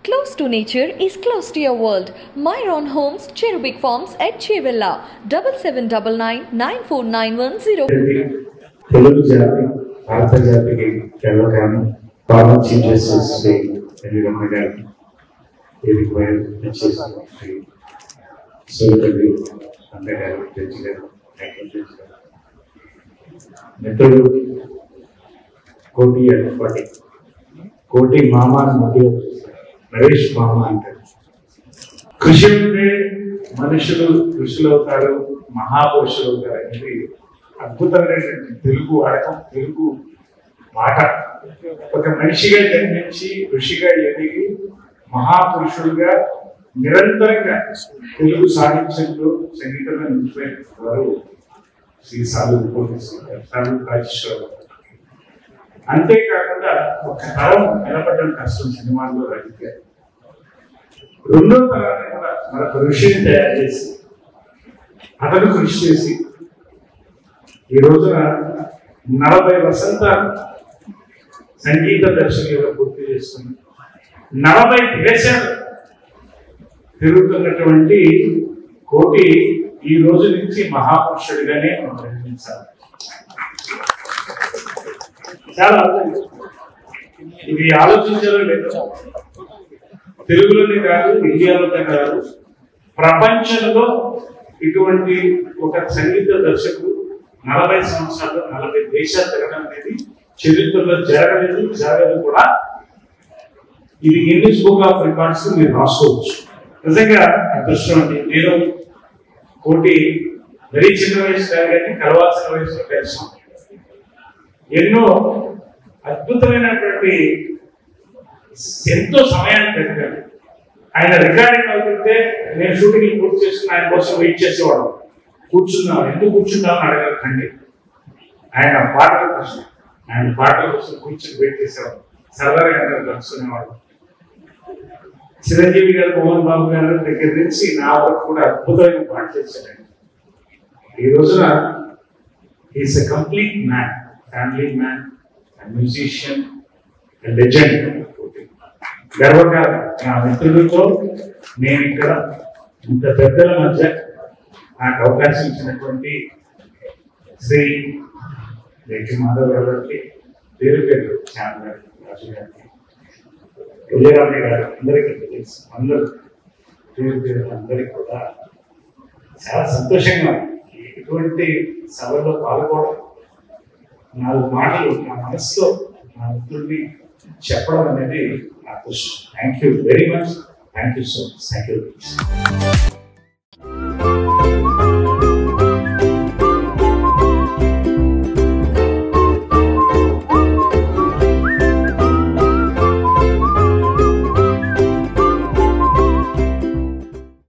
Close to nature is close to your world. Myron Homes, Cherubic Farms at Chevilla, 7799949110. Telugu జాతి భారత జాతికి కేవలం former chief justice Shri N V Ramana గారు సోదరుడు అన్నయ్య గారు జడ్జి గారు మిత్రుడు కోటి అడ్డపాటి కోటి మామ ముఖ్య నరేష్ మామ అంటారు. కృషి ఉంటే మనుషులు కృషులు అవుతారు, మహాపురుషులు అవుతారు అనేది అద్భుతమైనటువంటి తెలుగు వాడకం, తెలుగు మాట. ఒక మనిషిగా జన్మించి ఋషిగా ఎదిగి మహాపురుషులుగా నిరంతరంగా తెలుగు సాహిత్యంలో సంగీతంలో నిలిచిపోయిన వారు శ్రీ సాలూరు రాజేశ్వరరావు. అంతేకాకుండా ఒక తరం నిలబడడం కష్టం సినిమాల్లో రాజకీయ. రెండో తరాన్ని కూడా మరొక ఋషిని తయారు చేసి అతను కృషి చేసి ఈ రోజున 40 వసంతాలు సంగీత దర్శకులుగా పూర్తి చేస్తుంది. 40 దేశాలు తిరుగుతున్నటువంటి కోటి ఈ రోజు నుంచి మహాపురుషుడిగానే మనం పరిగణించాలి. చాలా ఇది ఆలోచించడం లేదు. తెలుగులోనే కాదు, ఇండియాలోనే కాదు, ప్రపంచంలో ఇటువంటి ఒక సంగీత దర్శకుడు 40 సంవత్సరాలు 40 దేశాలు తిరగడం అనేది చరిత్రలో జరగదు కూడా. ఇది గిన్నిస్ బుక్ ఆఫ్ రికార్డ్స్ మీరు రాసుకోవచ్చు. నిజంగా అదృష్టం అండి. నేను కోటి మరీ చిన్న వయసు కానీ కలవాల్సిన వయసులో కలిసాం. ఎన్నో అద్భుతమైనటువంటి ఎంతో సమయాన్ని పెట్టాను. ఆయన రికార్డింగ్ అవుతుంటే నేను షూటింగ్ పూర్తి చేసుకుని ఆయన కోసం వెయిట్ చేసేవాడు. కూర్చున్నాం, ఎందుకు కూర్చున్నామని అడగకండి. ఆయన పాటల కోసం కూర్చొని వెయిట్ చేసేవాడు. సరదాగా కలుసుకునేవాడు. చిరంజీవి గారు, మోహన్ బాబు గారు దగ్గర నుంచి నా వరకు కూడా అద్భుతమైన పాట చేశాడు. ఈ రోజున is a complete man, family man, musician, legend. గర్వకారం నా మిత్రులతో నేను ఇక్కడ ఇంత పెద్దల మధ్య నాకు అవకాశం ఇచ్చినటువంటి శ్రీ మాధవ్ గారికి, పేరు శ్యామ్ గారికి, రాజు గారికి, విజయరామయ్య గారు, అందరికీ తెలుసు. అందరూ పేరు అందరికీ కూడా చాలా సంతోషంగా ఇటువంటి సభలో పాల్గొనడం, 4 మాటలు నా మనసులో నా మిత్రుడిని చెప్పడం అనేది నాకు thank you very much. Thank you so much. Thank you.